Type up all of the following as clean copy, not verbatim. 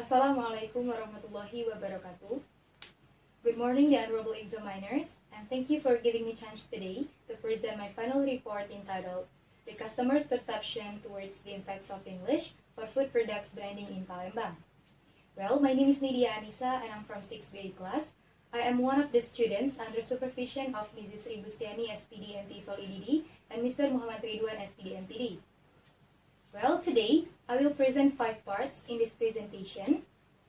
Assalamualaikum warahmatullahi wabarakatuh. Good morning, the honorable examiners, and thank you for giving me chance today to present my final report entitled The Customer's Perception Towards the Impacts of English for Food Products Branding in Palembang. Well, my name is Nidia Annisa and I'm from 6th grade class. I am one of the students under supervision of Mrs. Ribustiani, SPD and TESOL EDD, and Mr. Muhammad Ridwan, SPD MPD. Well, today, I will present 5 parts in this presentation.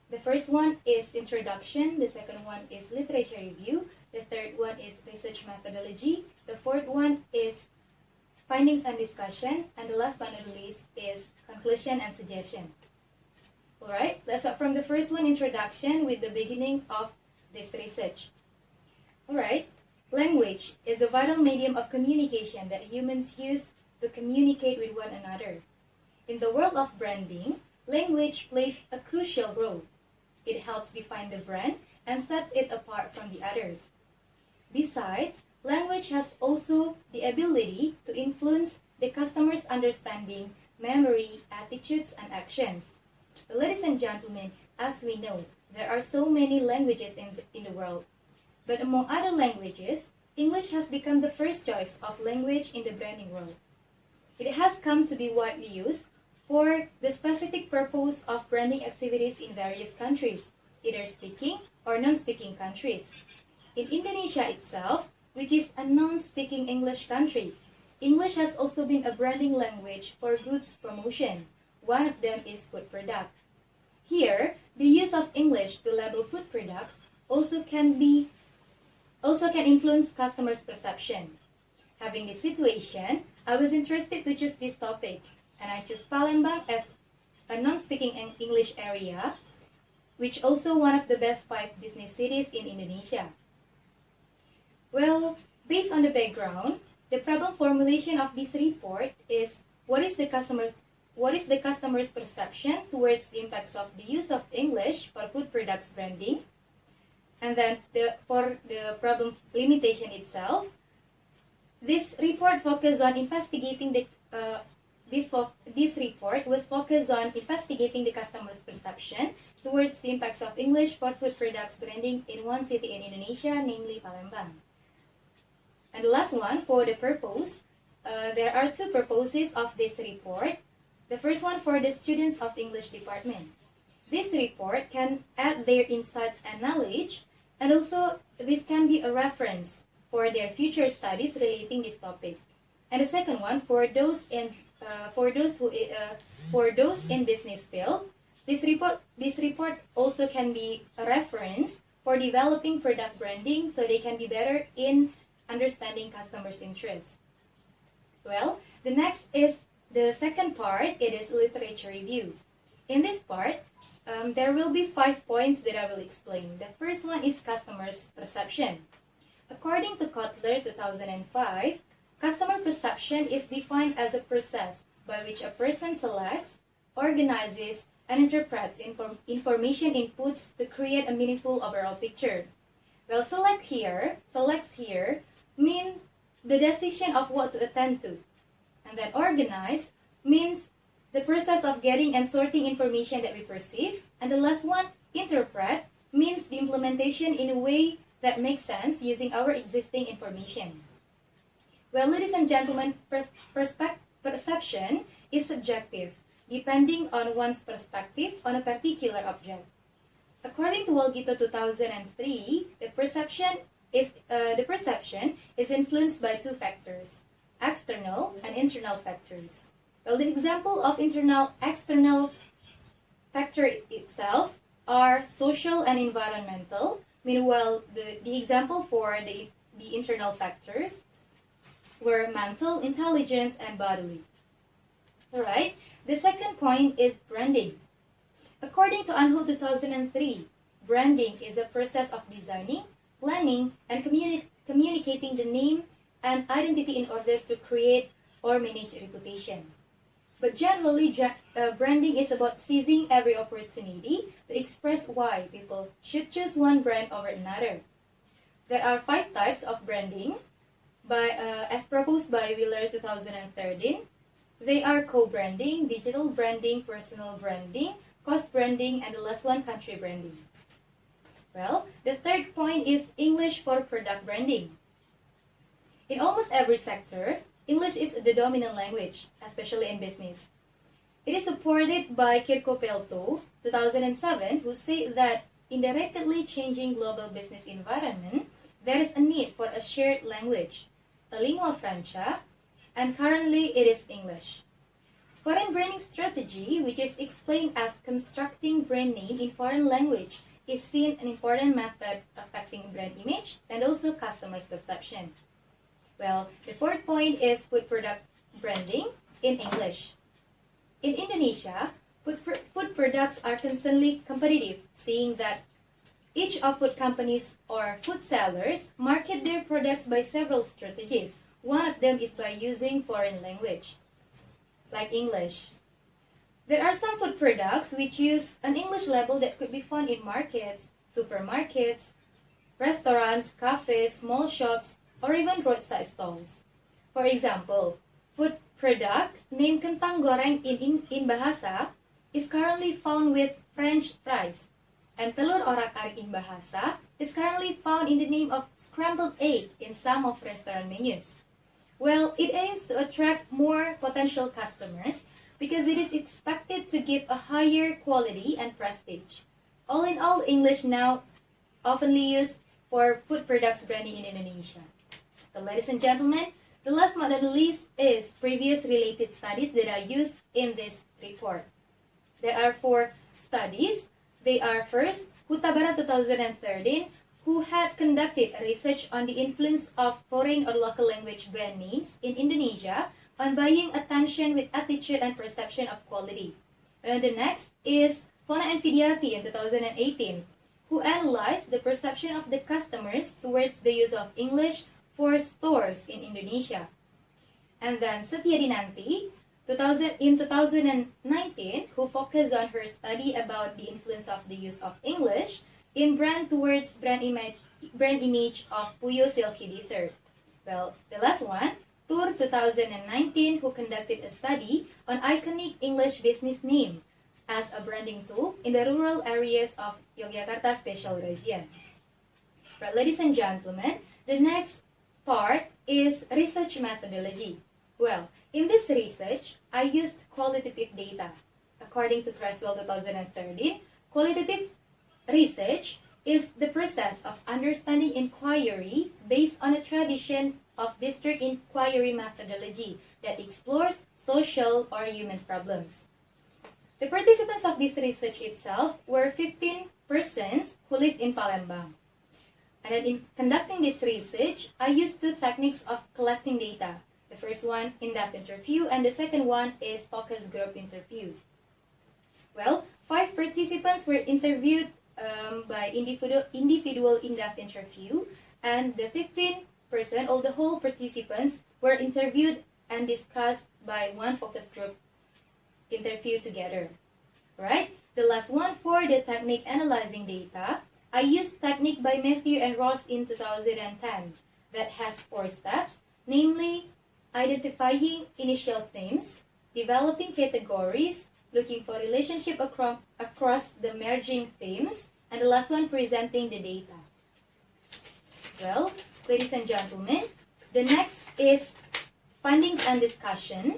The first one is introduction, the second one is literature review, the third one is research methodology, the fourth one is findings and discussion, and the last but not least is conclusion and suggestion. Alright, let's start from the first one, introduction, with the beginning of this research. Alright, language is a vital medium of communication that humans use to communicate with one another. In the world of branding, language plays a crucial role. It helps define the brand and sets it apart from the others. Besides, language has also the ability to influence the customer's understanding, memory, attitudes, and actions. Ladies and gentlemen, as we know, there are so many languages in the world. But among other languages, English has become the first choice of language in the branding world. It has come to be widely used for the specific purpose of branding activities in various countries, either speaking or non-speaking countries. In Indonesia itself, which is a non-speaking English country, English has also been a branding language for goods promotion. One of them is food product. Here, the use of English to label food products also can influence customers' perception. Having this situation, I was interested to choose this topic, and I chose Palembang as a non-speaking English area, which also one of the best 5 business cities in Indonesia. Well, based on the background, the problem formulation of this report is what is the customer's perception towards the impacts of the use of English for food products branding, and then for the problem limitation itself. This report focused on investigating the This report was focused on investigating the customer's perception towards the impacts of English for food products branding in one city in Indonesia, namely Palembang. And the last one, for the purpose, there are 2 purposes of this report. The first one for the students of English department. This report can add their insights and knowledge, and also this can be a reference for their future studies relating this topic. And the second one, for those in business field, this report also can be a reference for developing product branding so they can be better in understanding customers' interests. Well, the next is the second part. It is literature review. In this part, there will be 5 points that I will explain. The first one is customer's perception. According to Kotler 2005, customer perception is defined as a process by which a person selects, organizes, and interprets information inputs to create a meaningful overall picture. Well, selects here mean the decision of what to attend to. And then organize means the process of getting and sorting information that we perceive. And the last one, interpret, means the implementation in a way that makes sense using our existing information. Well, ladies and gentlemen, perception is subjective, depending on one's perspective on a particular object. According to Walgito 2003, the perception is influenced by 2 factors, external and internal factors. Well, the example of external factor itself are social and environmental. Meanwhile, the example for the internal factors were mental, intelligence, and bodily. Alright, the second point is branding. According to Anho 2003, branding is a process of designing, planning, and communicating the name and identity in order to create or manage a reputation. But generally, branding is about seizing every opportunity to express why people should choose one brand over another. There are 5 types of branding as proposed by Wheeler 2013. They are co-branding, digital branding, personal branding, cost branding, and the last one, country branding. Well, the third point is English for product branding. In almost every sector, English is the dominant language, especially in business. It is supported by Kirko Pelto, 2007, who said that in the rapidly changing global business environment, there is a need for a shared language, a lingua franca, and currently it is English. Foreign branding strategy, which is explained as constructing brand name in foreign language, is seen an important method affecting brand image and also customers' perception. Well, the fourth point is food product branding in English. In Indonesia, food products are constantly competitive, seeing that each of food companies or food sellers market their products by several strategies. One of them is by using foreign language, like English. There are some food products which use an English label that could be found in markets, supermarkets, restaurants, cafes, small shops, or even roadside stalls. For example, food product named kentang goreng in Bahasa is currently found with French fries, and telur orak-arik in Bahasa is currently found in the name of scrambled egg in some of restaurant menus. Well, it aims to attract more potential customers because it is expected to give a higher quality and prestige. All in all, English now oftenly used for food products branding in Indonesia. So, ladies and gentlemen, the last but not least is previous related studies that are used in this report. There are 4 studies. They are first, Hutabara 2013, who had conducted research on the influence of foreign or local language brand names in Indonesia on buying attention with attitude and perception of quality. And the next is Fona and Fidiati in 2018, who analyzed the perception of the customers towards the use of English for stores in Indonesia. And then Setia Dinanti in 2019, who focused on her study about the influence of the use of English in brand towards brand image of Puyo Silky Dessert. Well, the last one, Tur 2019, who conducted a study on iconic English business name as a branding tool in the rural areas of Yogyakarta Special Region. Right, ladies and gentlemen, the next part is research methodology. Well, in this research, I used qualitative data. According to Creswell 2013, qualitative research is the process of understanding inquiry based on a tradition of district inquiry methodology that explores social or human problems. The participants of this research itself were 15 persons who live in Palembang. And then in conducting this research, I used 2 techniques of collecting data. The first one, in-depth interview, and the second one is focus group interview. Well, 5 participants were interviewed by individual in-depth interview, and the 15%, all the whole participants, were interviewed and discussed by one focus group interview together. Right? The last one, for the technique analyzing data, I used technique by Matthew and Ross in 2010 that has 4 steps, namely identifying initial themes, developing categories, looking for relationship across the merging themes, and the last one, presenting the data. Well, ladies and gentlemen, the next is findings and discussion.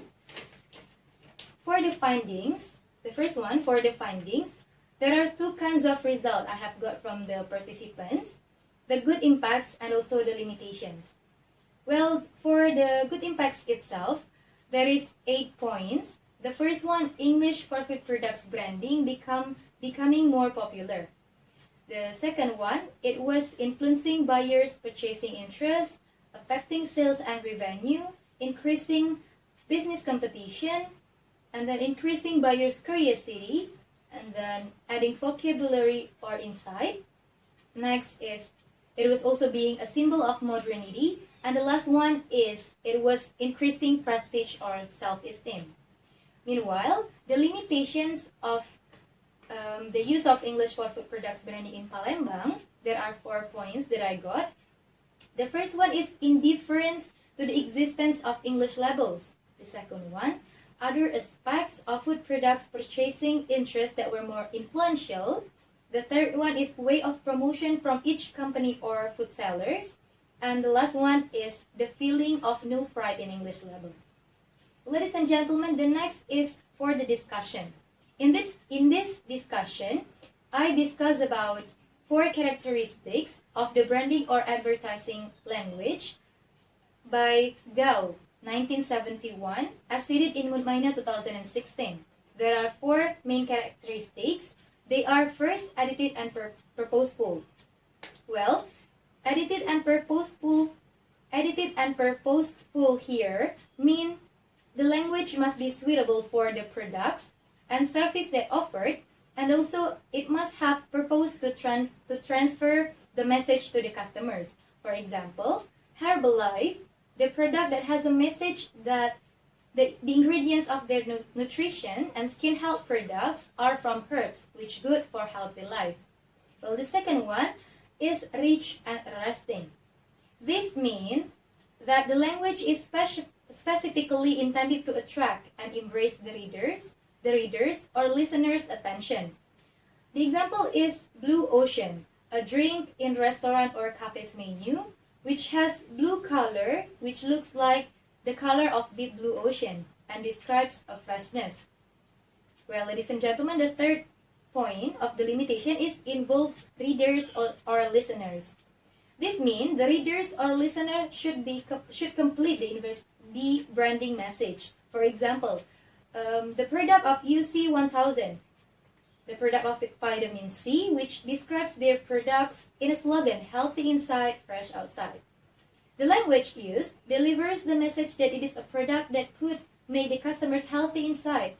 For the findings, the first one, for the findings, there are 2 kinds of results I have got from the participants, the good impacts and also the limitations. Well, for the good impacts itself, there is 8 points. The first one, English for food products branding becoming more popular. The second one, it was influencing buyers' purchasing interest, affecting sales and revenue, increasing business competition, and then increasing buyers' curiosity, and then adding vocabulary or insight. Next is, it was also being a symbol of modernity. And the last one is, it was increasing prestige or self-esteem. Meanwhile, the limitations of the use of English for food products branding in Palembang, there are 4 points that I got. The first one is indifference to the existence of English labels. The second one, other aspects of food products purchasing interests that were more influential. The third one is way of promotion from each company or food sellers. And the last one is the feeling of no pride in English level. Ladies and gentlemen, the next is for the discussion. In this discussion, I discuss about 4 characteristics of the branding or advertising language by Gao, 1971, as cited in Mutmainah 2016. There are 4 main characteristics. They are first, edited and purposeful. Well, edited and purposeful here mean the language must be suitable for the products and service they offered, and also it must have purpose to transfer the message to the customers. For example, Herbalife, the product that has a message that the ingredients of their nutrition and skin health products are from herbs, which good for healthy life. Well, the second one is rich and arresting. This means that the language is specifically intended to attract and embrace the readers or listeners' attention. The example is Blue Ocean, a drink in restaurant or cafe's menu, which has blue color, which looks like the color of deep blue ocean and describes a freshness. Well, ladies and gentlemen, the third point of the limitation involves readers or listeners. This means the readers or listener should complete the branding message. For example, the product of UC 1000, the product of vitamin C, which describes their products in a slogan, healthy inside, fresh outside. The language used delivers the message that it is a product that could make the customers healthy inside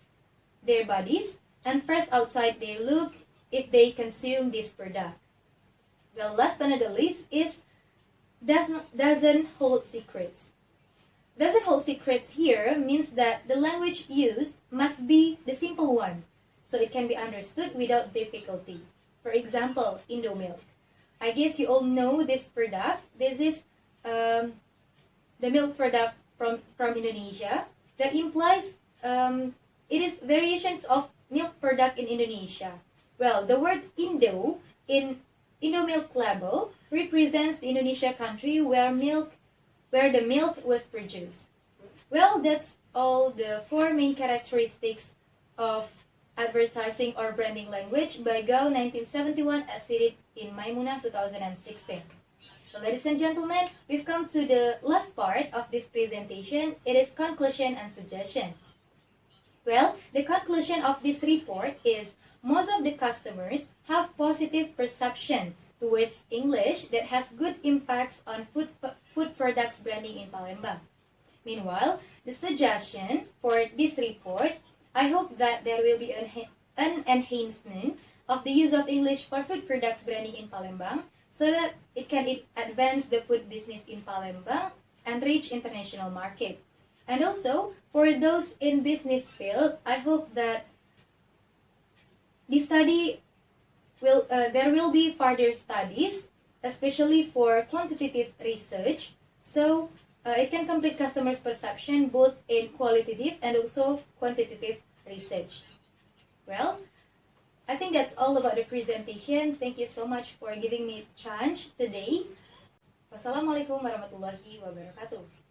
their bodies and fresh outside their look if they consume this product. Well, last but not the least is doesn't hold secrets. Doesn't hold secrets here means that the language used must be the simple one, so it can be understood without difficulty. For example, Indomilk. I guess you all know this product. This is the milk product from Indonesia. That implies it is variations of milk product in Indonesia. Well, the word Indo in Indomilk label represents the Indonesia country where the milk was produced. Well, that's all the 4 main characteristics of advertising or branding language by Gao 1971 as cited in Maimunah 2016. Well, ladies and gentlemen, we've come to the last part of this presentation. It is conclusion and suggestion. Well, the conclusion of this report is most of the customers have positive perception towards English that has good impacts on food products branding in Palembang. Meanwhile, the suggestion for this report, I hope that there will be an enhancement of the use of English for food products branding in Palembang so that it can advance the food business in Palembang and reach international market. And also, for those in business field, I hope that the study there will be further studies, especially for quantitative research, so it can complete customers' perception both in qualitative and also quantitative research. Well, I think that's all about the presentation. Thank you so much for giving me a chance today. Wassalamualaikum warahmatullahi wabarakatuh.